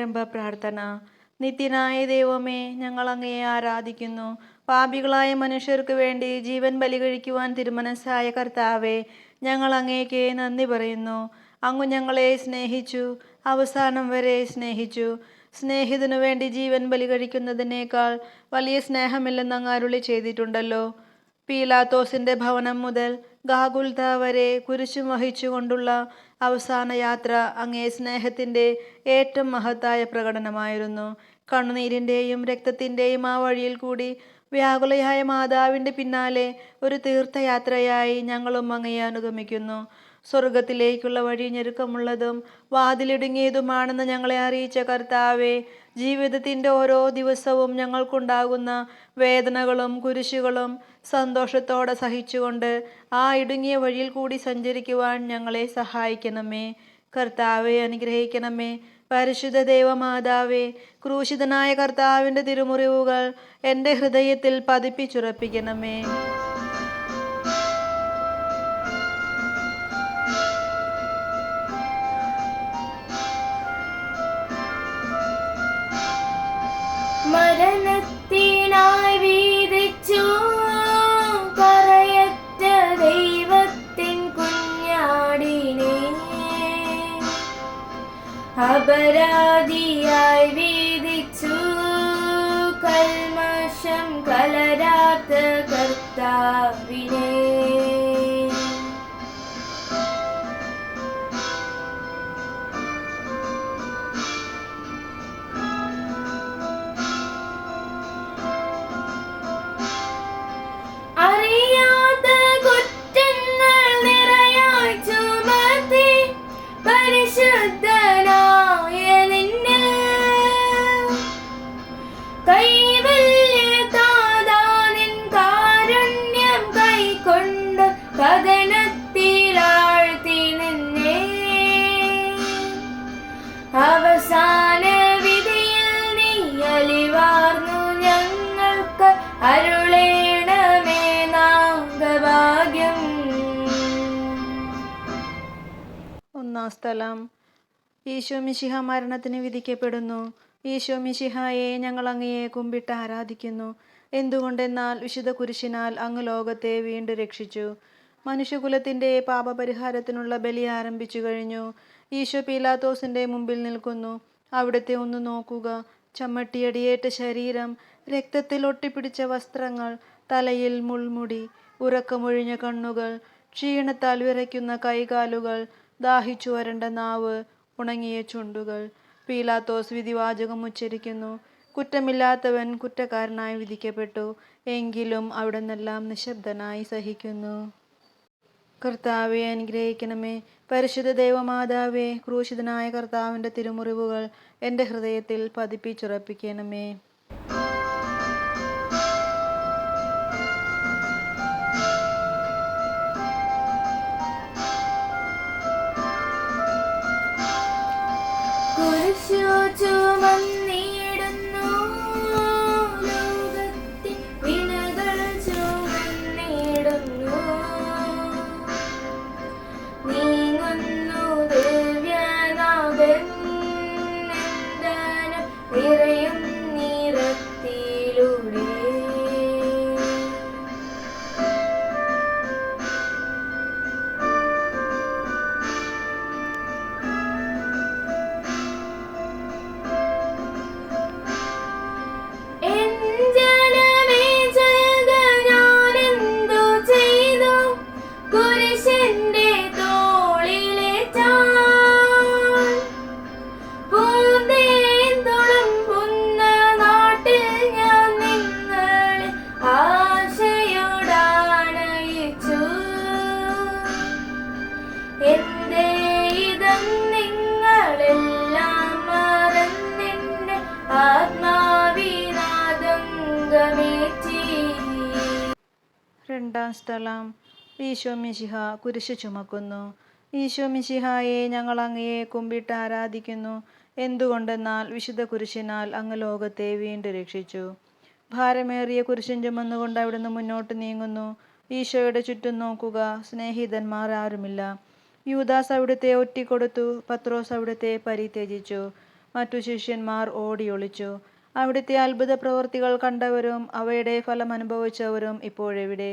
ആരംഭ പ്രാർത്ഥന. നിത്യനായ ദൈവമേ, ഞങ്ങൾ അങ്ങയെ ആരാധിക്കുന്നു. പാപികളായ മനുഷ്യർക്ക് വേണ്ടി ജീവൻ ബലി കഴിക്കുവാൻ തിരുമനസ്സായ കർത്താവേ, ഞങ്ങൾ അങ്ങേക്ക് നന്ദി പറയുന്നു. അങ്ങ് ഞങ്ങളെ സ്നേഹിച്ചു, അവസാനം വരെ സ്നേഹിച്ചു. സ്നേഹിതനു വേണ്ടി ജീവൻ ബലി കഴിക്കുന്നതിനേക്കാൾ വലിയ സ്നേഹമില്ലെന്ന് അങ്ങ് അരുളി ചെയ്തിട്ടുണ്ടല്ലോ. പീലാത്തോസിന്റെ ഭവനം മുതൽ ഗാഗുൽത്ത വരെ കുരിശും വഹിച്ചുകൊണ്ടുള്ള അവസാന യാത്ര അങ്ങേ സ്നേഹത്തിന്റെ ഏറ്റവും മഹത്തായ പ്രകടനമായിരുന്നു. കണ്ണുനീരിന്റെയും രക്തത്തിന്റെയും ആ വഴിയിൽ കൂടി വ്യാകുലയായ മാതാവിന്റെ പിന്നാലെ ഒരു തീർത്ഥയാത്രയായി ഞങ്ങളും അങ്ങയെ അനുഗമിക്കുന്നു. സ്വർഗത്തിലേക്കുള്ള വഴി ഞെരുക്കമുള്ളതും വാതിലിടുങ്ങിയതുമാണെന്ന് ഞങ്ങളെ അറിയിച്ച കർത്താവെ, ജീവിതത്തിന്റെ ഓരോ ദിവസവും ഞങ്ങൾക്കുണ്ടാകുന്ന വേദനകളും കുരിശുകളും സന്തോഷത്തോടെ സഹിച്ചുകൊണ്ട് ആ ഇടുങ്ങിയ വഴിയിൽ കൂടി സഞ്ചരിക്കുവാൻ ഞങ്ങളെ സഹായിക്കണമേ. കർത്താവെ, അനുഗ്രഹിക്കണമേ. പരിശുദ്ധ ദേവമാതാവേ, ക്രൂശിതനായ കർത്താവിന്റെ തിരുമുറിവുകൾ എൻ്റെ ഹൃദയത്തിൽ പതിപ്പിച്ചുറപ്പിക്കണമേ. മരണത്തിനായി വീതിച്ചു കരയറ്റ ദൈവത്തിൻ കുഞ്ഞാടിനെ, അപരാധിയായി വീതിച്ചു കൽമഷം കലരാത്ത കർത്താവിനെ. അറിയാത്ത കുറ്റങ്ങൾ നിറയായി ചുമത്തി പരിശുദ്ധനായ നിന്നിൽ കൈവല്യതാതാനിൻ കാരുണ്യം കൈക്കൊണ്ട് കഥനത്തിലാഴ്ത്തി നിന്നെ. അവസാന വിധിയിൽ നീ അലിവാർന്നു ഞങ്ങൾക്ക് അരുളേണമേ നാഗഭാഗ്യം. ഒന്നാം സ്ഥലം. ഈശോ മിശിഹ മരണത്തിന് വിധിക്കപ്പെടുന്നു. ഈശോ മിശിഹായെ, ഞങ്ങൾ അങ്ങയെ കുമ്പിട്ട് ആരാധിക്കുന്നു. എന്തുകൊണ്ടെന്നാൽ വിശുദ്ധ കുരിശിനാൽ അങ്ങ് ലോകത്തെ വീണ്ടും രക്ഷിച്ചു. മനുഷ്യകുലത്തിന്റെ പാപപരിഹാരത്തിനുള്ള ബലി ആരംഭിച്ചു കഴിഞ്ഞു. ഈശോ പീലാത്തോസിന്റെ മുമ്പിൽ നിൽക്കുന്നു. അവിടുത്തെ ഒന്ന് നോക്കുക. ചമ്മട്ടിയടിയേറ്റ ശരീരം, രക്തത്തിൽ ഒട്ടിപ്പിടിച്ച വസ്ത്രങ്ങൾ, തലയിൽ മുൾമുടി, ഉറക്കമൊഴിഞ്ഞ കണ്ണുകൾ, ക്ഷീണത്താൽ വിറയ്ക്കുന്ന കൈകാലുകൾ, ദാഹിച്ചു വരണ്ട നാവ്, ഉണങ്ങിയ ചുണ്ടുകൾ. പീലാത്തോസ് വിധിവാചകം ഉച്ചരിക്കുന്നു. കുറ്റമില്ലാത്തവൻ കുറ്റക്കാരനായി വിധിക്കപ്പെട്ടു. എങ്കിലും അവിടുന്നെല്ലാം നിശബ്ദനായി സഹിക്കുന്നു. കർത്താവെ, അനുഗ്രഹിക്കണമേ. പരിശുദ്ധ ദേവമാതാവേ, ക്രൂശിതനായ കർത്താവിന്റെ തിരുമുറിവുകൾ എൻ്റെ ഹൃദയത്തിൽ പതിപ്പിച്ചുറപ്പിക്കണമേ. കുരിശു ചുമന്നിടുന്നു ലോകത്തിൻ വിനകൾ ചുമന്നിടുന്നു. നീങ്ങുന്നു ദിവ്യനാഥൻ നന്ദനം നിറയും നിറത്തിലൂടെ. രണ്ടാം സ്ഥലം. ഈശോ മിശിഹ കുരിശ് ചുമക്കുന്നു. ഈശോ മിശിഹായെ, ഞങ്ങൾ അങ്ങയെ കുമ്പിട്ട് ആരാധിക്കുന്നു. എന്തുകൊണ്ടെന്നാൽ വിശുദ്ധ കുരിശിനാൽ അങ്ങ് ലോകത്തെ വീണ്ടും രക്ഷിച്ചു. ഭാരമേറിയ കുരിശും ചുമന്നുകൊണ്ട് അവിടുന്ന് മുന്നോട്ട് നീങ്ങുന്നു. ഈശോയുടെ ചുറ്റും നോക്കുക. സ്നേഹിതന്മാർ ആരുമില്ല. യൂദാസ് അവിടുത്തെ ഒറ്റിക്കൊടുത്തു. പത്രോസ് അവിടുത്തെ പരിത്യജിച്ചു. മറ്റു ശിഷ്യന്മാർ ഓടിയൊളിച്ചു. അവിടുത്തെ അത്ഭുത പ്രവൃത്തികൾ കണ്ടവരും അവയുടെ ഫലം അനുഭവിച്ചവരും ഇപ്പോഴെവിടെ?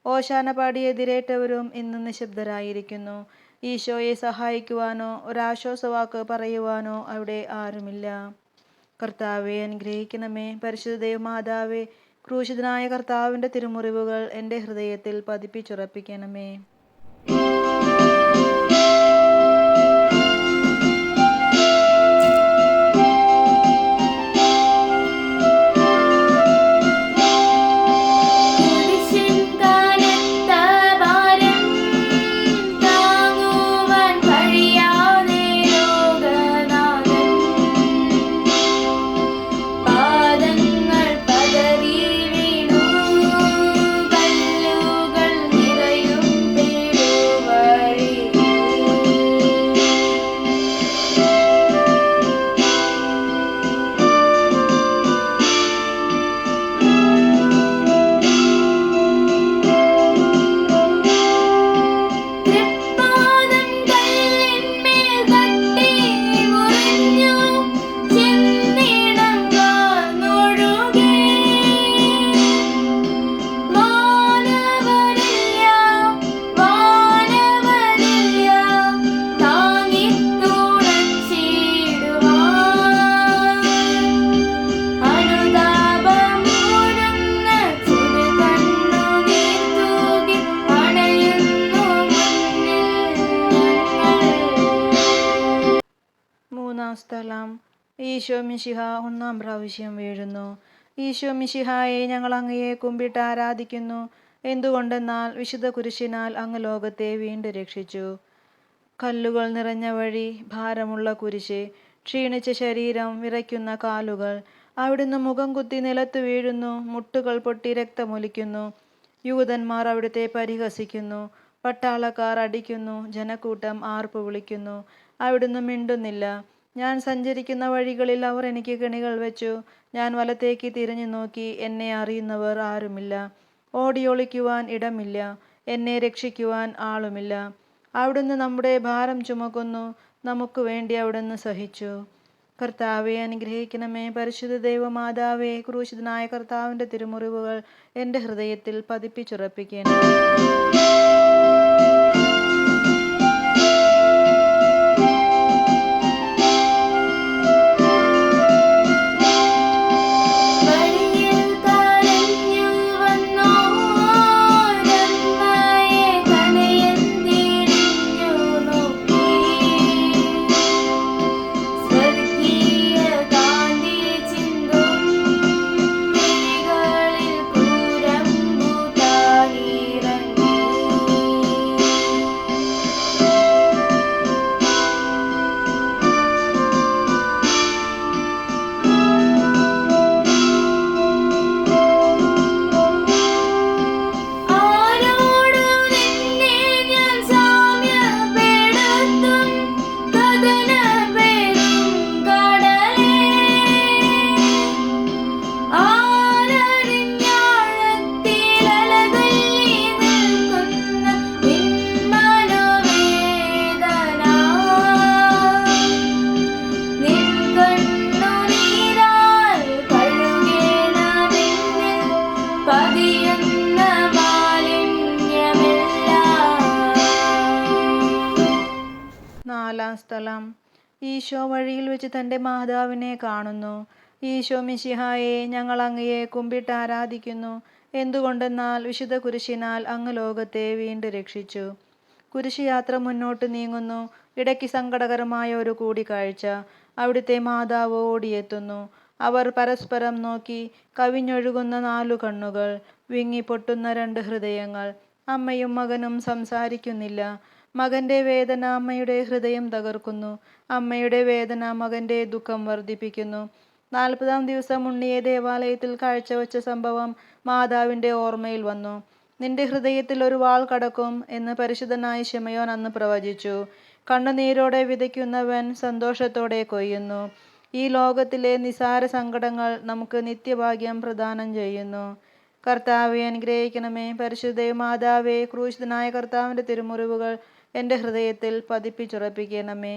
ഓശാന പാടി എതിരേറ്റവരും ഇന്ന് നിശബ്ദരായിരിക്കുന്നു. ഈശോയെ സഹായിക്കുവാനോ ഒരാശ്വാസവാക്ക് പറയുവാനോ അവിടെ ആരുമില്ല. കർത്താവെ അനുഗ്രഹിക്കണമേ. പരിശുദ്ധ ദൈവമാതാവേ, ക്രൂശിതനായ കർത്താവിൻ്റെ തിരുമുറിവുകൾ എൻ്റെ ഹൃദയത്തിൽ പതിപ്പിച്ചുറപ്പിക്കണമേ. സ്ഥലം. ഈശോ മിശിഹ ഒന്നാം പ്രാവശ്യം വീഴുന്നു. ഈശോ മിശിഹായെ ഞങ്ങൾ അങ്ങയെ കുമ്പിട്ട് ആരാധിക്കുന്നു. എന്തുകൊണ്ടെന്നാൽ വിശുദ്ധ കുരിശിനാൽ അങ്ങ് ലോകത്തെ വീണ്ടും രക്ഷിച്ചു. കല്ലുകൾ നിറഞ്ഞ വഴി, ഭാരമുള്ള കുരിശ്, ക്ഷീണിച്ച ശരീരം, വിറയ്ക്കുന്ന കാലുകൾ. അവിടുന്ന് മുഖം കുത്തി നിലത്ത് വീഴുന്നു. മുട്ടുകൾ പൊട്ടി രക്തമൊലിക്കുന്നു. യൂതന്മാർ അവിടുത്തെ പരിഹസിക്കുന്നു. പട്ടാളക്കാർ അടിക്കുന്നു. ജനക്കൂട്ടം ആർപ്പ് വിളിക്കുന്നു. അവിടുന്ന് മിണ്ടുന്നില്ല. ഞാൻ സഞ്ചരിക്കുന്ന വഴികളിൽ അവർ എനിക്ക് കെണികൾ വെച്ചു. ഞാൻ വലത്തേക്ക് തിരിഞ്ഞു നോക്കി. എന്നെ അറിയുന്നവർ ആരുമില്ല. ഓടിയൊളിക്കുവാൻ ഇടമില്ല. എന്നെ രക്ഷിക്കുവാൻ ആളുമില്ല. അവിടുന്ന് നമ്മുടെ ഭാരം ചുമക്കുന്നു. നമുക്ക് വേണ്ടി അവിടുന്ന് സഹിച്ചു. കർത്താവെ അനുഗ്രഹിക്കണമേ. പരിശുദ്ധ ദൈവമാതാവേ, ക്രൂശിതനായ കർത്താവിൻ്റെ തിരുമുറിവുകൾ എൻ്റെ ഹൃദയത്തിൽ പതിപ്പിച്ചുറപ്പിക്കണം. സ്ഥലം. ഈശോ വഴിയിൽ വെച്ച് തൻ്റെ മാതാവിനെ കാണുന്നു. ഈശോ മിശിഹായെ ഞങ്ങൾ അങ്ങയെ കുമ്പിട്ട് ആരാധിക്കുന്നു. എന്തുകൊണ്ടെന്നാൽ വിശുദ്ധ കുരിശിനാൽ അങ്ങ് ലോകത്തെ വീണ്ടും രക്ഷിച്ചു. കുരിശ് യാത്ര മുന്നോട്ട് നീങ്ങുന്നു. ഇടയ്ക്ക് സങ്കടകരമായ ഒരു കൂടിക്കാഴ്ച. അവിടുത്തെ മാതാവ് ഓടിയെത്തുന്നു. അവർ പരസ്പരം നോക്കി. കവിഞ്ഞൊഴുകുന്ന 4 കണ്ണുകൾ, വിങ്ങിപ്പൊട്ടുന്ന 2 ഹൃദയങ്ങൾ. അമ്മയും മകനും സംസാരിക്കുന്നില്ല. മകൻ്റെ വേദന അമ്മയുടെ ഹൃദയം തകർക്കുന്നു. അമ്മയുടെ വേദന മകൻ്റെ ദുഃഖം വർദ്ധിപ്പിക്കുന്നു. 40-ാം ദിവസം ഉണ്ണിയെ ദേവാലയത്തിൽ കാഴ്ചവെച്ച സംഭവം മാതാവിൻ്റെ ഓർമ്മയിൽ വന്നു. നിന്റെ ഹൃദയത്തിൽ ഒരു വാൾ കടക്കും എന്ന് പരിശുദ്ധനായ ശിമയോൻ അന്ന് പ്രവചിച്ചു. കണ്ണുനീരോടെ വിതയ്ക്കുന്നവൻ സന്തോഷത്തോടെ കൊയ്യുന്നു. ഈ ലോകത്തിലെ നിസാര സങ്കടങ്ങൾ നമുക്ക് നിത്യഭാഗ്യം പ്രദാനം ചെയ്യുന്നു. കർത്താവെ അനുഗ്രഹിക്കണമേ. പരിശുദ്ധ മാതാവേ, ക്രൂശിതനായ കർത്താവിൻ്റെ തിരുമുറിവുകൾ എൻ്റെ ഹൃദയത്തിൽ പതിപ്പിച്ചുറപ്പിക്കണമേ.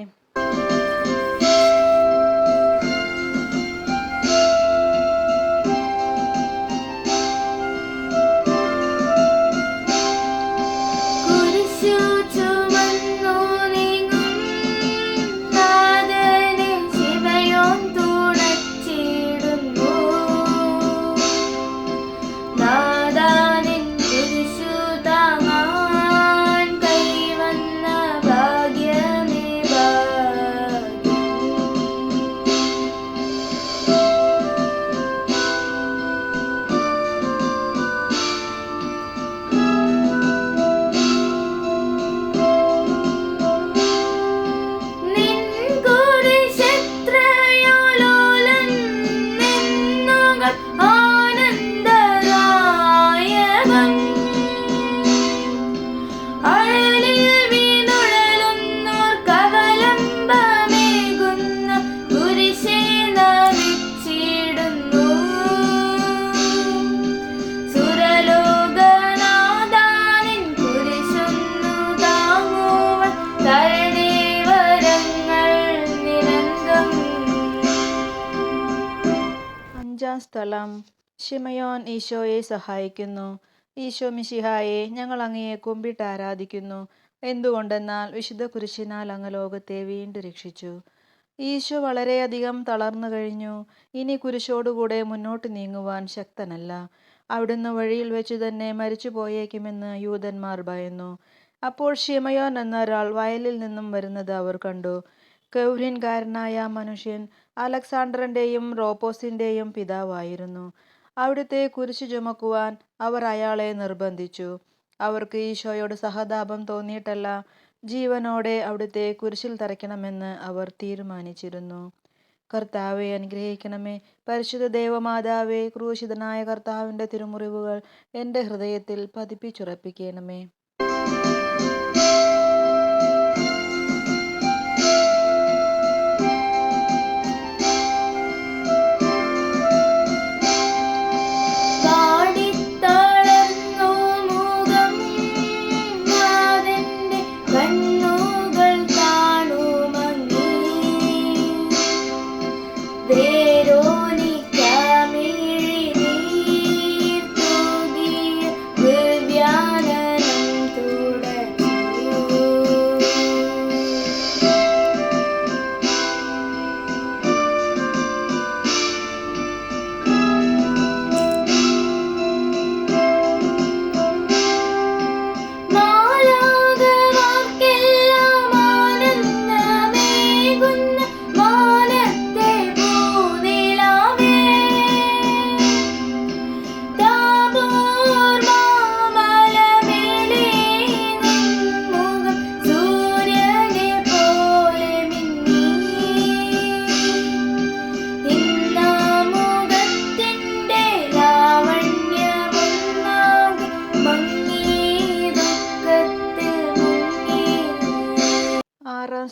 5-ാം സ്ഥലം. ശിമയോൻ ഈശോയെ സഹായിക്കുന്നു. ഈശോ മിശിഹായെ, ഞങ്ങൾ അങ്ങയെ കുമ്പിട്ട് ആരാധിക്കുന്നു. എന്തുകൊണ്ടെന്നാൽ വിശുദ്ധ കുരിശിനാൽ അങ്ങ് ലോകത്തെ വീണ്ടും രക്ഷിച്ചു. ഈശോ വളരെയധികം തളർന്നു കഴിഞ്ഞു. ഇനി കുരിശോടുകൂടെ മുന്നോട്ട് നീങ്ങുവാൻ ശക്തനല്ല. അവിടുന്ന് വഴിയിൽ വെച്ച് തന്നെ മരിച്ചു പോയേക്കുമെന്ന് യൂതന്മാർ ഭയന്നു. അപ്പോൾ ശിമയോൻ എന്നൊരാൾ വയലിൽ നിന്നും വരുന്നത് അവർ കണ്ടു. കൗര്യൻകാരനായ മനുഷ്യൻ അലക്സാണ്ടറിൻ്റെയും റോപ്പോസിൻ്റെയും പിതാവായിരുന്നു. അവിടുത്തെ കുരിശ് ചുമക്കുവാൻ അവർ അയാളെ നിർബന്ധിച്ചു. അവർക്ക് ഈശോയോട് സഹതാപം തോന്നിയിട്ടല്ല, ജീവനോടെ അവിടുത്തെ കുരിശിൽ തറയ്ക്കണമെന്ന് അവർ തീരുമാനിച്ചിരുന്നു. കർത്താവെ അനുഗ്രഹിക്കണമേ. പരിശുദ്ധ ദേവമാതാവേ, ക്രൂശിതനായ കർത്താവിൻ്റെ തിരുമുറിവുകൾ എൻ്റെ ഹൃദയത്തിൽ പതിപ്പിച്ചുറപ്പിക്കണമേ.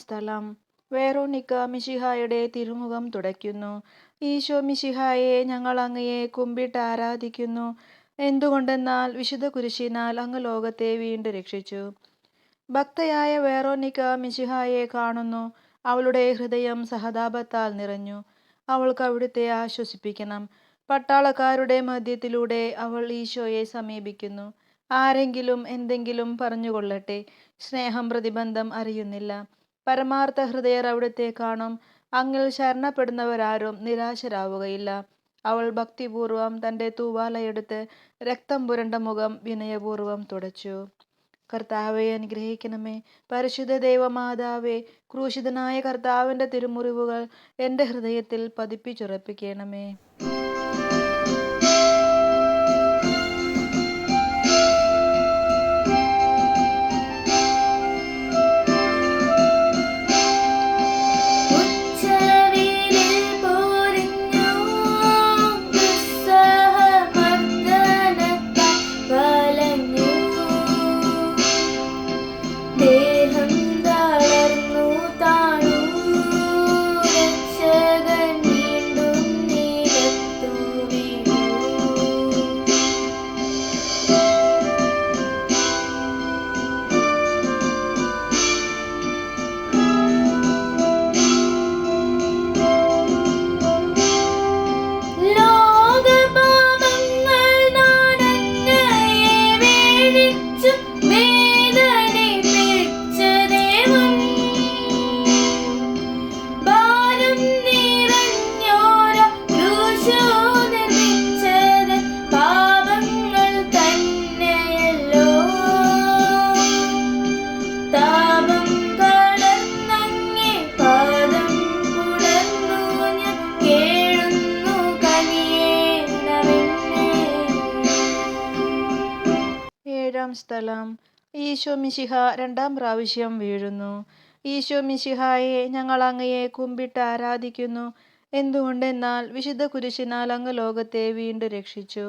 സ്ഥലം. വെറോനിക്ക മിശിഹായുടെ തിരുമുഖം തുടയ്ക്കുന്നു. ഈശോ മിശിഹായെ, ഞങ്ങൾ അങ്ങയെ കുമ്പിട്ട് ആരാധിക്കുന്നു. എന്തുകൊണ്ടെന്നാൽ വിശുദ്ധ കുരിശിനാൽ അങ്ങ് ലോകത്തെ വീണ്ടും രക്ഷിച്ചു. ഭക്തയായ വെറോനിക്ക മിശിഹായെ കാണുന്നു. അവളുടെ ഹൃദയം സഹതാപത്താൽ നിറഞ്ഞു. അവൾക്ക് അവിടുത്തെ ആശ്വസിപ്പിക്കണം. പട്ടാളക്കാരുടെ മധ്യത്തിലൂടെ അവൾ ഈശോയെ സമീപിക്കുന്നു. ആരെങ്കിലും എന്തെങ്കിലും പറഞ്ഞുകൊള്ളട്ടെ, സ്നേഹം പ്രതിബന്ധം അറിയുന്നില്ല. പരമാർത്ഥ ഹൃദയർ അവിടുത്തെ കാണും. അങ്ങിൽ ശരണപ്പെടുന്നവരാരും നിരാശരാവുകയില്ല. അവൾ ഭക്തിപൂർവം തൻ്റെ തൂവാലയെടുത്ത് രക്തം പുരണ്ട മുഖം വിനയപൂർവം തുടച്ചു. കർത്താവെ അനുഗ്രഹിക്കണമേ. പരിശുദ്ധ ദേവമാതാവേ, ക്രൂശിതനായ കർത്താവിൻ്റെ തിരുമുറിവുകൾ എൻ്റെ ഹൃദയത്തിൽ പതിപ്പിച്ചുറപ്പിക്കണമേ. സ്ഥലം. ഈശോ മിശിഹ രണ്ടാം പ്രാവശ്യം വീഴുന്നു. ഈശോ മിശിഹായെ, ഞങ്ങൾ അങ്ങയെ കുമ്പിട്ട് ആരാധിക്കുന്നു. എന്തുകൊണ്ടെന്നാൽ വിശുദ്ധ കുരിശിനാൽ അങ്ങ് ലോകത്തെ വീണ്ടും രക്ഷിച്ചു.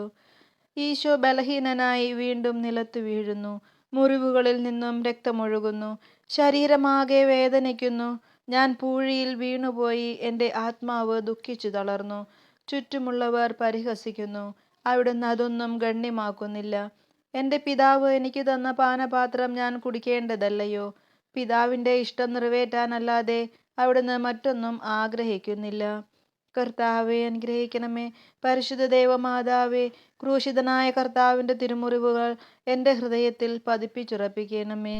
ഈശോ ബലഹീനനായി വീണ്ടും നിലത്തു വീഴുന്നു. മുറിവുകളിൽ നിന്നും രക്തമൊഴുകുന്നു. ശരീരമാകെ വേദനിക്കുന്നു. ഞാൻ പൂഴിയിൽ വീണുപോയി. എൻ്റെ ആത്മാവ് ദുഃഖിച്ചു തളർന്നു. ചുറ്റുമുള്ളവർ പരിഹസിക്കുന്നു. അവിടുന്ന് അതൊന്നും ഗണ്യമാക്കുന്നില്ല. എൻ്റെ പിതാവ് എനിക്ക് തന്ന പാനപാത്രം ഞാൻ കുടിക്കേണ്ടതല്ലയോ? പിതാവിൻ്റെ ഇഷ്ടം നിറവേറ്റാനല്ലാതെ അവിടുന്ന് മറ്റൊന്നും ആഗ്രഹിക്കുന്നില്ല. കർത്താവെ അനുഗ്രഹിക്കണമേ. പരിശുദ്ധ ദൈവമാതാവേ, ക്രൂശിതനായ കർത്താവിൻ്റെ തിരുമുറിവുകൾ എൻ്റെ ഹൃദയത്തിൽ പതിപ്പിച്ചുറപ്പിക്കണമേ.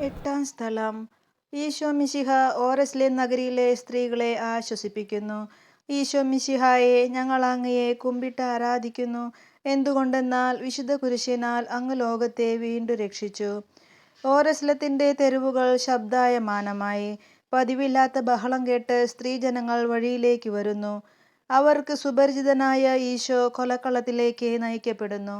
എട്ടാം സ്ഥലം. ഈശോ മിശിഹ ഓറസ്ലേം നഗരിയിലെ സ്ത്രീകളെ ആശ്വസിപ്പിക്കുന്നു. ഈശോ മിശിഹായെ, ഞങ്ങൾ അങ്ങയെ കുമ്പിട്ട് ആരാധിക്കുന്നു. എന്തുകൊണ്ടെന്നാൽ വിശുദ്ധ കുരിശിനാൽ അങ്ങ് ലോകത്തെ വീണ്ടും രക്ഷിച്ചു. ഓറസ്ലത്തിൻ്റെ തെരുവുകൾ ശബ്ദായമാനമായി. പതിവില്ലാത്ത ബഹളം കേട്ട് സ്ത്രീജനങ്ങൾ വഴിയിലേക്ക് വരുന്നു. അവർക്ക് സുപരിചിതനായ ഈശോ കൊലക്കളത്തിലേക്ക് നയിക്കപ്പെടുന്നു.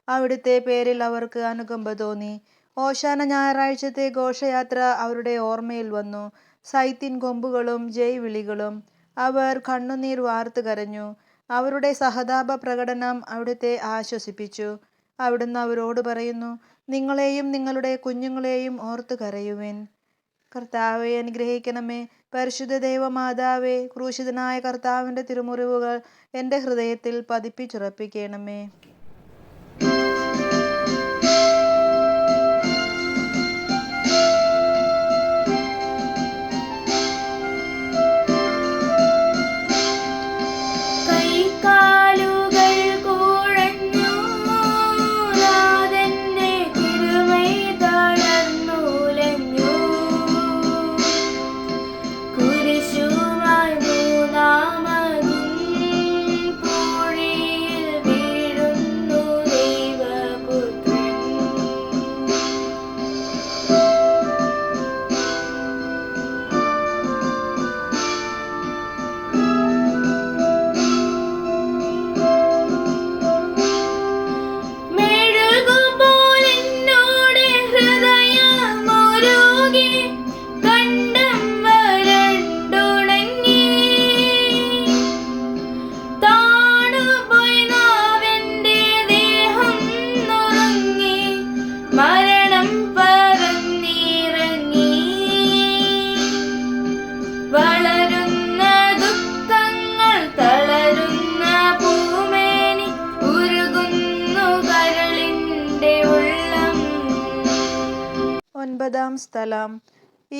അവിടുത്തെ പേരിൽ അവർക്ക് അനുകമ്പ തോന്നി. ഓശാന ഞായറാഴ്ചത്തെ ഘോഷയാത്ര അവരുടെ ഓർമ്മയിൽ വന്നു. സൈത്തിൻ കൊമ്പുകളും ജയ് വിളികളും. അവർ കണ്ണുനീർ വാർത്തു കരഞ്ഞു. അവരുടെ സഹതാപ പ്രകടനം അവിടുത്തെ ആശ്വസിപ്പിച്ചു. അവിടുന്ന് അവരോട് പറയുന്നു, നിങ്ങളെയും നിങ്ങളുടെ കുഞ്ഞുങ്ങളെയും ഓർത്തു കരയുവിൻ. കർത്താവെ അനുഗ്രഹിക്കണമേ. പരിശുദ്ധ ദൈവമാതാവേ, ക്രൂശിതനായ കർത്താവിൻ്റെ തിരുമുറിവുകൾ എൻ്റെ ഹൃദയത്തിൽ പതിപ്പിച്ചുറപ്പിക്കണമേ. ഒൻപതാം സ്ഥലം.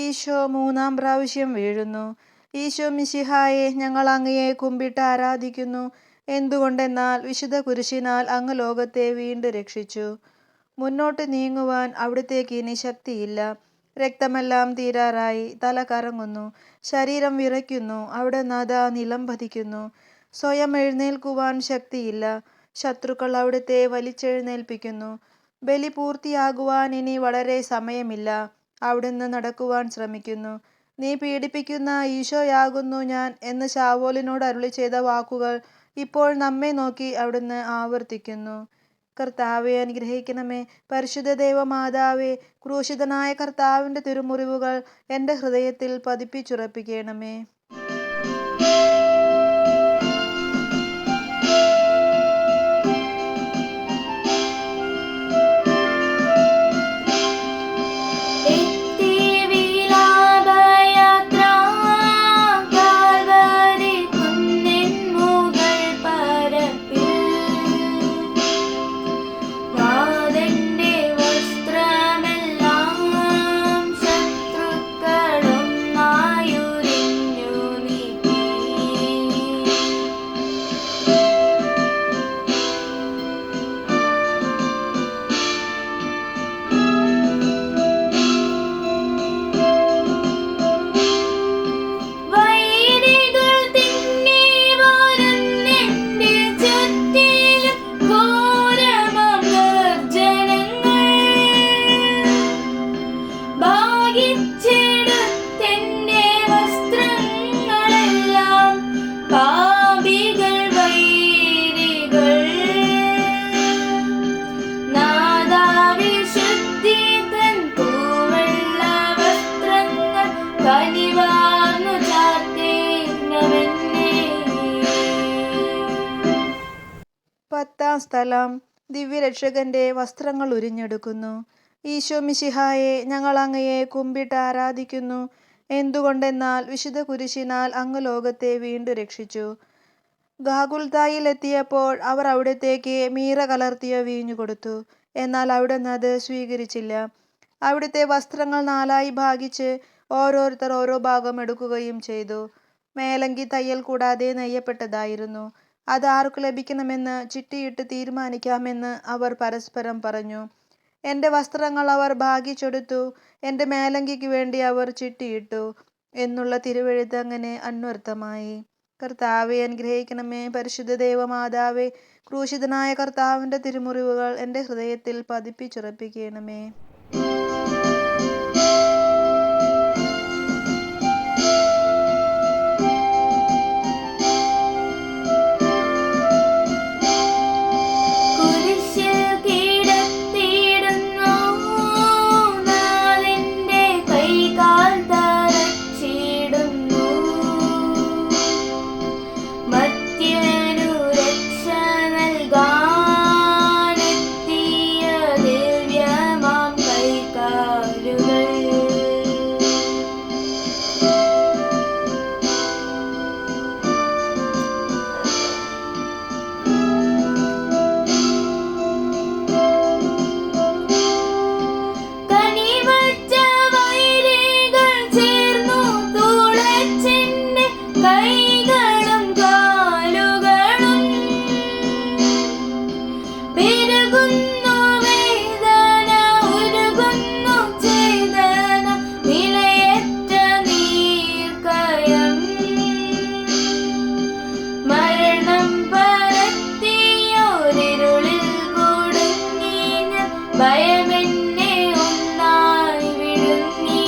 ഈശോ മൂന്നാം പ്രാവശ്യം വീഴുന്നു. ഈശോ മിശിഹായെ, ഞങ്ങൾ അങ്ങയെ കുമ്പിട്ട് ആരാധിക്കുന്നു. എന്തുകൊണ്ടെന്നാൽ വിശുദ്ധ കുരിശിനാൽ അങ്ങ് ലോകത്തെ വീണ്ടും രക്ഷിച്ചു. മുന്നോട്ട് നീങ്ങുവാൻ അവിടുത്തേക്ക് ഇനി ശക്തിയില്ല. രക്തമെല്ലാം തീരാറായി. തല കറങ്ങുന്നു. ശരീരം വിറയ്ക്കുന്നു. അവിടെ നദ നിലം പതിക്കുന്നു. സ്വയം എഴുന്നേൽക്കുവാൻ ശക്തിയില്ല. ശത്രുക്കൾ അവിടുത്തെ വലിച്ചെഴുന്നേൽപ്പിക്കുന്നു. ബലി പൂർത്തിയാകുവാൻ ഇനി വളരെ സമയമില്ല. അവിടുന്ന് നടക്കുവാൻ ശ്രമിക്കുന്നു. നീ പീഡിപ്പിക്കുന്ന ഈശോയാകുന്നു ഞാൻ എന്ന് ശാവോലിനോട് അരുളി ചെയ്ത വാക്കുകൾ ഇപ്പോൾ നമ്മെ നോക്കി അവിടുന്ന് ആവർത്തിക്കുന്നു. കർത്താവെ അനുഗ്രഹിക്കണമേ. പരിശുദ്ധ ദൈവമാതാവേ, ക്രൂശിതനായ കർത്താവിൻ്റെ തിരുമുറിവുകൾ എൻ്റെ ഹൃദയത്തിൽ പതിപ്പിച്ചുറപ്പിക്കണമേ. 10-ാം സ്ഥലം. ദിവ്യരക്ഷകന്റെ വസ്ത്രങ്ങൾ ഉരിഞ്ഞെടുക്കുന്നു. ഈശോ മിശിഹായെ, ഞങ്ങൾ അങ്ങയെ കുമ്പിട്ട് ആരാധിക്കുന്നു. എന്തുകൊണ്ടെന്നാൽ വിശുദ്ധ കുരിശിനാൽ അങ്ങ് ലോകത്തെ വീണ്ടും രക്ഷിച്ചു. ഗാഗുൽത്തായിൽ എത്തിയപ്പോൾ അവർ അവിടത്തേക്ക് മീറ കലർത്തിയ വീഞ്ഞു കൊടുത്തു. എന്നാൽ അവിടുന്ന് അത് സ്വീകരിച്ചില്ല. അവിടുത്തെ വസ്ത്രങ്ങൾ 4 ഭാഗിച്ച് ഓരോരുത്തർ ഓരോ ഭാഗം എടുക്കുകയും ചെയ്തു. മേലങ്കി തയ്യൽ കൂടാതെ നെയ്യപ്പെട്ടതായിരുന്നു. അത് ആർക്കു ലഭിക്കണമെന്ന് ചിട്ടിയിട്ട് തീരുമാനിക്കാമെന്ന് അവർ പരസ്പരം പറഞ്ഞു. എൻ്റെ വസ്ത്രങ്ങൾ അവർ ഭാഗിച്ചെടുത്തു, എൻ്റെ മേലങ്കിക്ക് വേണ്ടി അവർ ചിട്ടിയിട്ടു എന്നുള്ള തിരുവെഴുത്ത് അങ്ങനെ അന്വർത്ഥമായി. കർത്താവെ അനുഗ്രഹിക്കണമേ. പരിശുദ്ധ ദൈവമാതാവേ, ക്രൂശിതനായ കർത്താവിൻ്റെ തിരുമുറിവുകൾ എൻ്റെ ഹൃദയത്തിൽ പതിപ്പിച്ചുറപ്പിക്കണമേ. ഭയമെന്നെ ഒന്നായി വിഴുങ്ങി.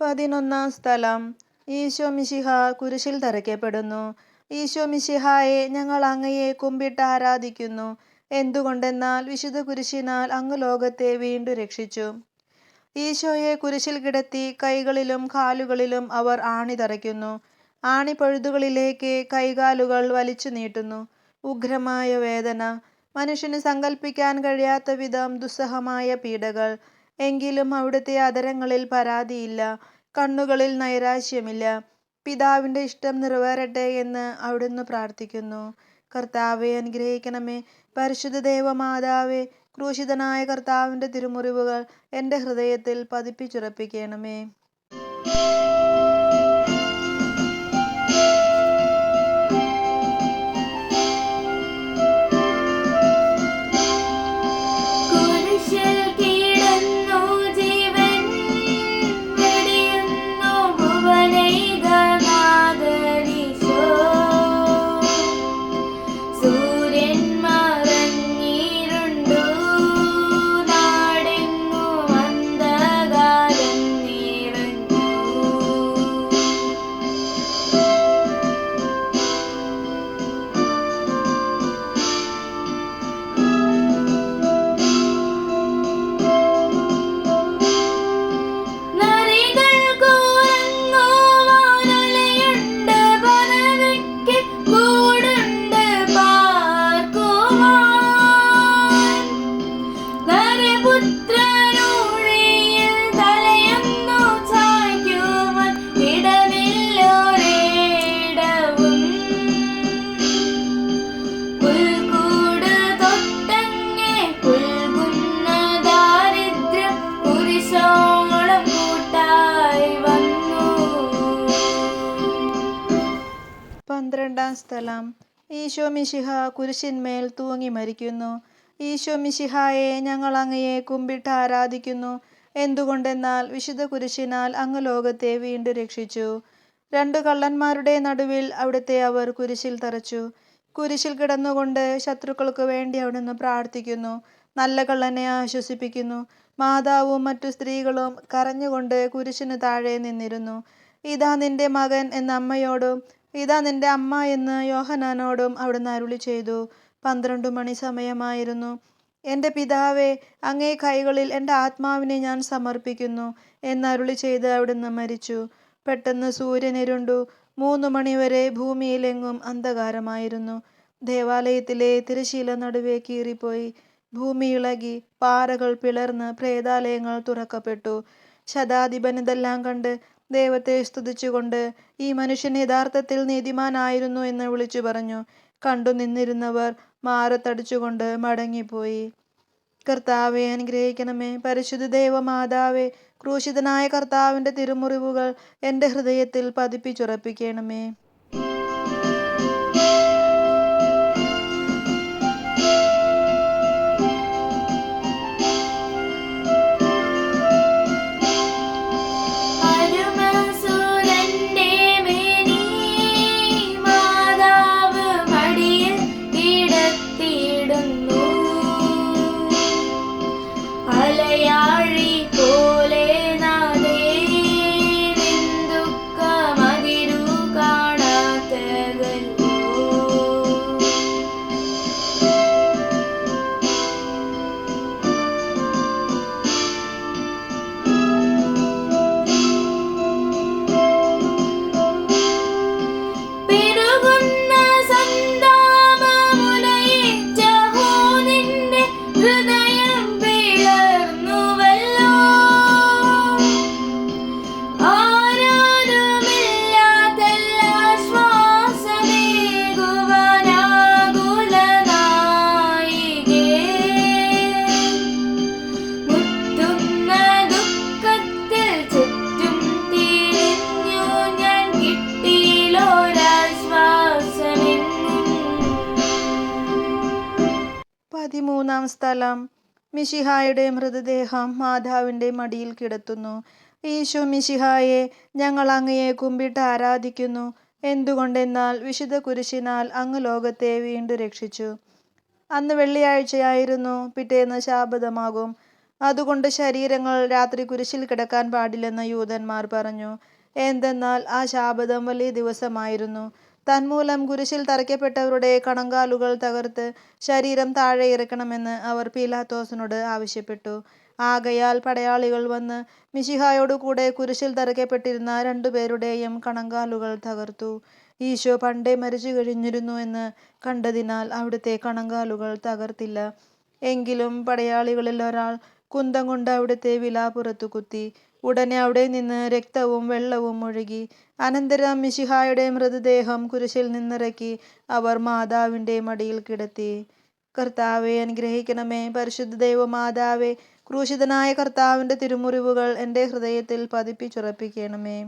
11-ാം സ്ഥലം. ഈശോ മിശിഹ കുരിശിൽ തറയ്ക്കപ്പെടുന്നു. ഈശോ മിശിഹായെ, ഞങ്ങൾ അങ്ങയെ കുമ്പിട്ട് ആരാധിക്കുന്നു. എന്തുകൊണ്ടെന്നാൽ വിശുദ്ധ കുരിശിനാൽ അങ്ങ് ലോകത്തെ വീണ്ടും രക്ഷിച്ചു. ഈശോയെ കുരിശിൽ കിടത്തി കൈകളിലും കാലുകളിലും അവർ ആണി തറയ്ക്കുന്നു. ആണിപ്പഴുതുകളിലേക്ക് കൈകാലുകൾ വലിച്ചു നീട്ടുന്നു. ഉഗ്രമായ വേദന, മനുഷ്യന് സങ്കല്പിക്കാൻ കഴിയാത്ത വിധം ദുസ്സഹമായ പീഡകൾ. എങ്കിലും അവിടുത്തെ അധരങ്ങളിൽ പരാതിയില്ല, കണ്ണുകളിൽ നൈരാശ്യമില്ല. പിതാവിൻ്റെ ഇഷ്ടം നിറവേറട്ടെ എന്ന് അവിടുന്ന് പ്രാർത്ഥിക്കുന്നു. കർത്താവെ അനുഗ്രഹിക്കണമേ. പരിശുദ്ധ ദൈവമാതാവേ, ക്രൂശിതനായ കർത്താവിൻ്റെ തിരുമുറിവുകൾ എൻ്റെ ഹൃദയത്തിൽ പതിപ്പിച്ചുറപ്പിക്കണമേ. സ്ഥലം. ഈശോ മിശിഹ കുരിശിന്മേൽ തൂങ്ങി മരിക്കുന്നു. ഈശോ മിശിഹായെ, ഞങ്ങൾ അങ്ങയെ കുമ്പിട്ട് ആരാധിക്കുന്നു. എന്തുകൊണ്ടെന്നാൽ വിശുദ്ധ കുരിശിനാൽ അങ്ങ് ലോകത്തെ വീണ്ടും രക്ഷിച്ചു. 2 കള്ളന്മാരുടെ നടുവിൽ അവിടുത്തെ അവർ കുരിശിൽ തറച്ചു. കുരിശിൽ കിടന്നുകൊണ്ട് ശത്രുക്കൾക്ക് വേണ്ടി അവിടുന്ന് പ്രാർത്ഥിക്കുന്നു. നല്ല കള്ളനെ ആശ്വസിപ്പിക്കുന്നു. മാതാവും മറ്റു സ്ത്രീകളും കരഞ്ഞുകൊണ്ട് കുരിശിന് താഴെ നിന്നിരുന്നു. ഇതാ നിന്റെ മകൻ എന്ന അമ്മയോടും ഇതാ നിന്റെ അമ്മ എന്ന് യോഹന്നാനോടും അവിടുന്ന് അരുളി ചെയ്തു. 12 മണി സമയമായിരുന്നു. എൻ്റെ പിതാവേ, അങ്ങേ കൈകളിൽ എൻ്റെ ആത്മാവിനെ ഞാൻ സമർപ്പിക്കുന്നു എന്നരുളി ചെയ്ത് അവിടുന്ന് മരിച്ചു. പെട്ടെന്ന് സൂര്യൻ ഇരുണ്ടു. 3 മണിവരെ ഭൂമിയിലെങ്ങും അന്ധകാരമായിരുന്നു. ദേവാലയത്തിലെ തിരശ്ശീല നടുവേ കീറിപ്പോയി. ഭൂമി ഇളകി, പാറകൾ പിളർന്ന് പ്രേതാലയങ്ങൾ തുറക്കപ്പെട്ടു. ശതാധിപൻ ഇതെല്ലാം കണ്ട് ദൈവത്തെ സ്തുതിച്ചുകൊണ്ട്, ഈ മനുഷ്യൻ യഥാർത്ഥത്തിൽ നീതിമാനായിരുന്നു എന്ന് വിളിച്ചു പറഞ്ഞു. കണ്ടു നിന്നിരുന്നവർ മാറത്തടിച്ചുകൊണ്ട് മടങ്ങിപ്പോയി. കർത്താവെ അനുഗ്രഹിക്കണമേ. പരിശുദ്ധ ദൈവമാതാവേ, ക്രൂശിതനായ കർത്താവിൻ്റെ തിരുമുറിവുകൾ എൻ്റെ ഹൃദയത്തിൽ പതിപ്പിച്ചുറപ്പിക്കണമേ. പതിമൂന്നാം സ്ഥലം. മിശിഹായുടെ മൃതദേഹം മാതാവിൻ്റെ മടിയിൽ കിടത്തുന്നു. ഈശോ മിശിഹായെ, ഞങ്ങൾ അങ്ങയെ കുമ്പിട്ട് ആരാധിക്കുന്നു. എന്തുകൊണ്ടെന്നാൽ വിശുദ്ധ കുരിശിനാൽ അങ്ങ് ലോകത്തെ വീണ്ടും രക്ഷിച്ചു. അന്ന് വെള്ളിയാഴ്ചയായിരുന്നു. പിറ്റേന്ന് ശാബതമാകും. അതുകൊണ്ട് ശരീരങ്ങൾ രാത്രി കുരിശിൽ കിടക്കാൻ പാടില്ലെന്ന് യൂതന്മാർ പറഞ്ഞു. എന്തെന്നാൽ ആ ശാബതം വലിയ ദിവസമായിരുന്നു. തന്മൂലം കുരിശിൽ തറയ്ക്കപ്പെട്ടവരുടെ കണങ്കാലുകൾ തകർത്ത് ശരീരം താഴെ ഇറക്കണമെന്ന് അവർ പീലാത്തോസിനോട് ആവശ്യപ്പെട്ടു. ആകയാൽ പടയാളികൾ വന്ന് മിശിഹായോടു കൂടെ കുരിശിൽ തറയ്ക്കപ്പെട്ടിരുന്ന 2 പേരുടെയും കണങ്കാലുകൾ തകർത്തു. ഈശോ പണ്ടേ മരിച്ചു കഴിഞ്ഞിരുന്നു എന്ന് കണ്ടതിനാൽ അവിടുത്തെ കണങ്കാലുകൾ തകർത്തില്ല. എങ്കിലും പടയാളികളിൽ ഒരാൾ കുന്തം കൊണ്ട് അവിടുത്തെ വിലാപ്പുറത്തു കുത്തി. ഉടനെ അവിടെ നിന്ന് രക്തവും വെള്ളവും ഒഴുകി. അനന്തരം മിശിഹായുടെ മൃതദേഹം കുരിശിൽ നിന്നിറക്കി അവർ മാതാവിൻ്റെ മടിയിൽ കിടത്തി. കർത്താവെ അനുഗ്രഹിക്കണമേ. പരിശുദ്ധ ദൈവമാതാവേ, ക്രൂശിതനായ കർത്താവിൻ്റെ തിരുമുറിവുകൾ എൻ്റെ ഹൃദയത്തിൽ പതിപ്പിച്ചുറപ്പിക്കണമേ.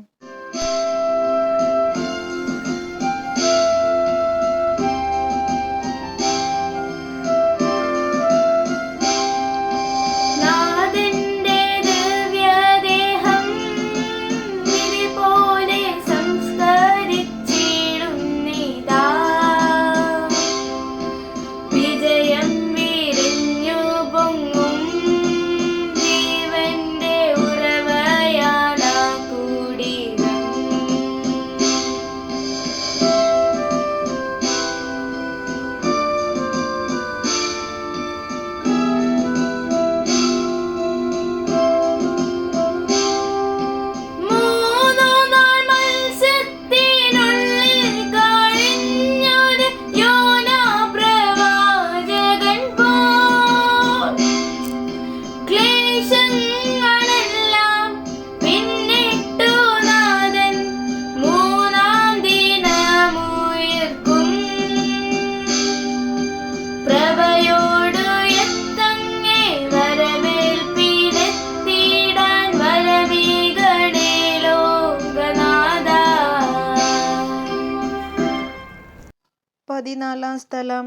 പതിനാലാം സ്ഥലം.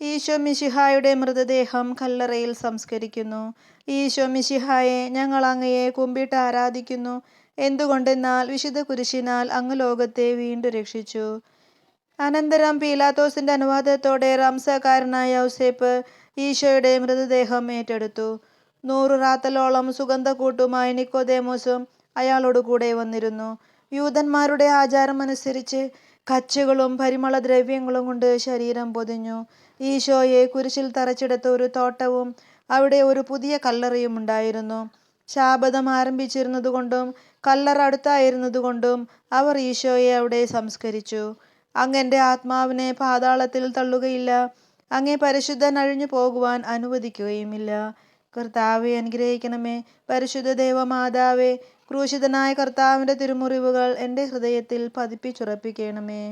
ഈശോ മിശിഹായുടെ മൃതദേഹം കല്ലറയിൽ സംസ്കരിക്കുന്നു. ഈശോ മിശിഹായെ, ഞങ്ങൾ അങ്ങയെ കുമ്പിട്ട് ആരാധിക്കുന്നു. എന്തുകൊണ്ടെന്നാൽ വിശുദ്ധ കുരിശിനാൽ അങ്ങ് ലോകത്തെ വീണ്ടും രക്ഷിച്ചു. അനന്തരം പീലാത്തോസിൻ്റെ അനുവാദത്തോടെ റംസക്കാരനായ യൗസേപ്പ് ഈശോയുടെ മൃതദേഹം ഏറ്റെടുത്തു. 100 റാത്തലോളം സുഗന്ധക്കൂട്ടുമായി നിക്കോദേമോസും അയാളോട് കൂടെ വന്നിരുന്നു. യൂതന്മാരുടെ ആചാരമനുസരിച്ച് കച്ചുകളും പരിമളദ്രവ്യങ്ങളും കൊണ്ട് ശരീരം പൊതിഞ്ഞു. ഈശോയെ കുരിശിൽ തറച്ചെടുത്ത ഒരു തോട്ടവും അവിടെ ഒരു പുതിയ കല്ലറയും ഉണ്ടായിരുന്നു. ശാബദം ആരംഭിച്ചിരുന്നതുകൊണ്ടും കല്ലറ അടുത്തായിരുന്നതുകൊണ്ടും അവർ ഈശോയെ അവിടെ സംസ്കരിച്ചു. അങ്ങന്റെ ആത്മാവിനെ പാതാളത്തിൽ തള്ളുകയില്ല, അങ്ങേ പരിശുദ്ധൻ അഴിഞ്ഞു പോകുവാൻ അനുവദിക്കുകയുമില്ല. കർത്താവെ അനുഗ്രഹിക്കണമേ. പരിശുദ്ധ ദേവമാതാവേ, ക്രൂശിതനായ കർത്താവിന്റെ തിരുമുറിവുകൾ എൻ്റെ ഹൃദയത്തിൽ പതിപ്പിച്ചുറപ്പിക്കണമേ.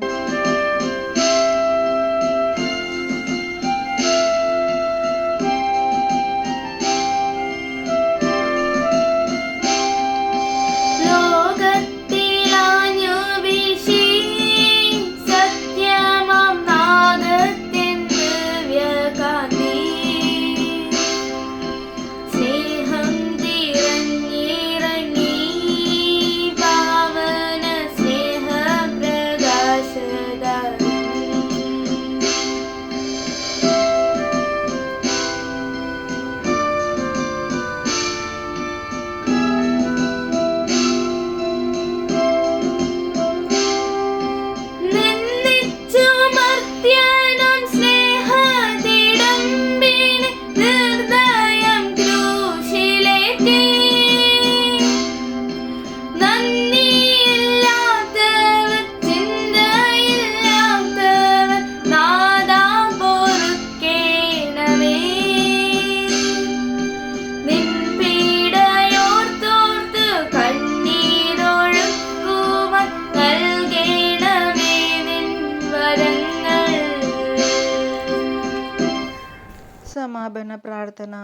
സമാപന പ്രാർത്ഥന.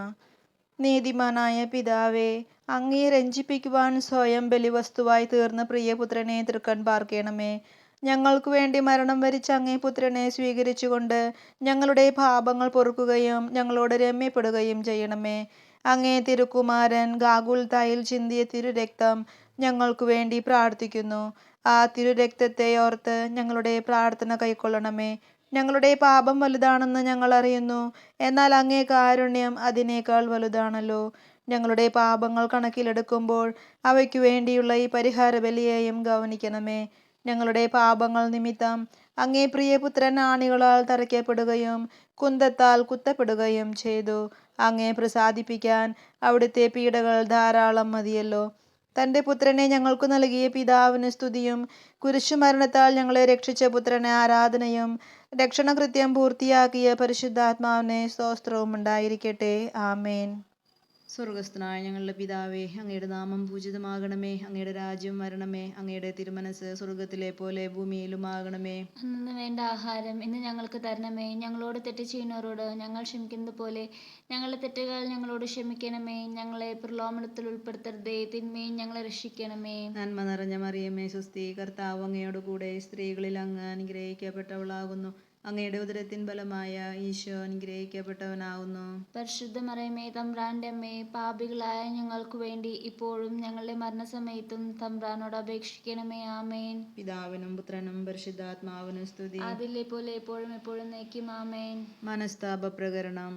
നീതിമാനായ പിതാവേ, അങ്ങേ രഞ്ജിപ്പിക്കുവാൻ സ്വയം ബലിവസ്തുവായി തീർന്ന പ്രിയപുത്രനെ തൃക്കൺ പാർക്കണമേ. ഞങ്ങൾക്കു വേണ്ടി മരണം വരിച്ച അങ്ങേ പുത്രനെ സ്വീകരിച്ചുകൊണ്ട് ഞങ്ങളുടെ പാപങ്ങൾ പൊറുക്കുകയും ഞങ്ങളോട് രമ്യപ്പെടുകയും ചെയ്യണമേ. അങ്ങേ തിരുക്കുമാരൻ ഗാഗുൽത്തായിൽ ചിന്തിയ തിരുരക്തം ഞങ്ങൾക്കു വേണ്ടി പ്രാർത്ഥിക്കുന്നു. ആ തിരുരക്തത്തെ ഓർത്ത് ഞങ്ങളുടെ പ്രാർത്ഥന കൈക്കൊള്ളണമേ. ഞങ്ങളുടെ പാപം വലുതാണെന്ന് ഞങ്ങൾ അറിയുന്നു, എന്നാൽ അങ്ങേ കാരുണ്യം അതിനേക്കാൾ വലുതാണല്ലോ. ഞങ്ങളുടെ പാപങ്ങൾ കണക്കിലെടുക്കുമ്പോൾ അവയ്ക്കു വേണ്ടിയുള്ള ഈ പരിഹാര ബലിയെയും ഗൗനിക്കണമേ. ഞങ്ങളുടെ പാപങ്ങൾ നിമിത്തം അങ്ങേ പ്രിയപുത്രൻ ആണികളാൽ തറയ്ക്കപ്പെടുകയും കുന്തത്താൽ കുത്തപ്പെടുകയും ചെയ്തു. അങ്ങേ പ്രസാദിപ്പിക്കാൻ അവിടുത്തെ പീഡകൾ ധാരാളം മതിയല്ലോ. തൻ്റെ പുത്രനെ ഞങ്ങൾക്കു നൽകിയ പിതാവിന് സ്തുതിയും കുരിശുമരണത്താൽ ഞങ്ങളെ രക്ഷിച്ച പുത്രന് ആരാധനയും രക്ഷണകൃത്യം പൂർത്തിയാക്കിയ പരിശുദ്ധാത്മാവിനെ സ്തോത്രവും ഉണ്ടായിരിക്കട്ടെ. ആമേൻ. സ്വർഗസ്ഥനായ ഞങ്ങളുടെ പിതാവേ, അങ്ങയുടെ നാമം പൂജിതമാകണമേ. അങ്ങയുടെ രാജ്യം വരണമേ. അങ്ങയുടെ തിരുമനസ് സ്വർഗത്തിലെ പോലെ ഭൂമിയിലുമാകണമേ. അന്നു വേണ്ട ആഹാരം ഇന്ന് ഞങ്ങൾക്ക് തരണമേ. ഞങ്ങളോട് തെറ്റ് ചെയ്യുന്നവരോട് ഞങ്ങൾ ക്ഷമിക്കുന്നത് പോലെ ഞങ്ങളുടെ തെറ്റുകൾ ഞങ്ങളോട് ക്ഷമിക്കണമേ. ഞങ്ങളെ പ്രലോഭനത്തിൽ ഉൾപ്പെടുത്തരുതേ, തിന്മയും ഞങ്ങളെ രക്ഷിക്കണമേ. നന്മ നിറഞ്ഞ മറിയമേ, സ്വസ്തി, കർത്താവ് അങ്ങയോട് കൂടെ സ്ത്രീകളിൽ അങ്ങ് അനുഗ്രഹിക്കപ്പെട്ടവളാകുന്നു. അങ്ങയുടെ ഉദരത്തിൻ ഫലമായ ഈശോ അനുഗ്രഹിക്കപ്പെട്ടവനാകുന്നു. പരിശുദ്ധ മറിയമേ, തമ്പുരാന്റെ അമ്മേ, പാപികളായ ഞങ്ങൾക്ക് വേണ്ടി ഇപ്പോഴും ഞങ്ങളുടെ മരണസമയത്തും തമ്പുരാനോട് അപേക്ഷിക്കണമേ. ആമേൻ. പിതാവിനും പുത്രനും പരിശുദ്ധാത്മാവിനും സ്തുതി. അതിലെ പോലെ എപ്പോഴും എപ്പോഴും നയിക്കും. ആമേൻ. മനസ്താപ പ്രകരണം.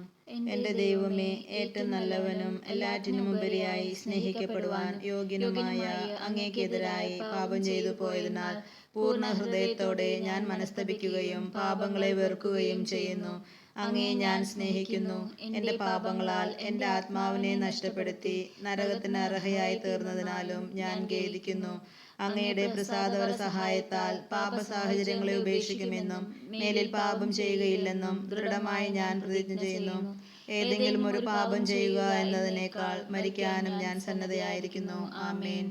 എന്റെ ദൈവമേ, ഏറ്റവും നല്ലവനും എല്ലാറ്റിനും ഉപരിയായി സ്നേഹിക്കപ്പെടുവാൻ യോഗ്യനുമായ അങ്ങേക്കെതിരായി പാപം ചെയ്തു പോയതിനാൽ പൂർണ്ണ ഹൃദയത്തോടെ ഞാൻ മനസ്തപിക്കുകയും പാപങ്ങളെ വെറുക്കുകയും ചെയ്യുന്നു. അങ്ങേ ഞാൻ സ്നേഹിക്കുന്നു. എൻ്റെ പാപങ്ങളാൽ എൻ്റെ ആത്മാവിനെ നഷ്ടപ്പെടുത്തി നരകത്തിന് അർഹയായി തീർന്നതിനാലും ഞാൻ ഖേദിക്കുന്നു. അങ്ങയുടെ പ്രസാദവര സഹായത്താൽ പാപ സാഹചര്യങ്ങളെ ഉപേക്ഷിക്കുമെന്നും മേലിൽ പാപം ചെയ്യുകയില്ലെന്നും ദൃഢമായി ഞാൻ പ്രതിജ്ഞ ചെയ്യുന്നു. ഏതെങ്കിലും ഒരു പാപം ചെയ്യുക എന്നതിനേക്കാൾ മരിക്കാനും ഞാൻ സന്നദ്ധയായിരിക്കുന്നു. ആമേൻ.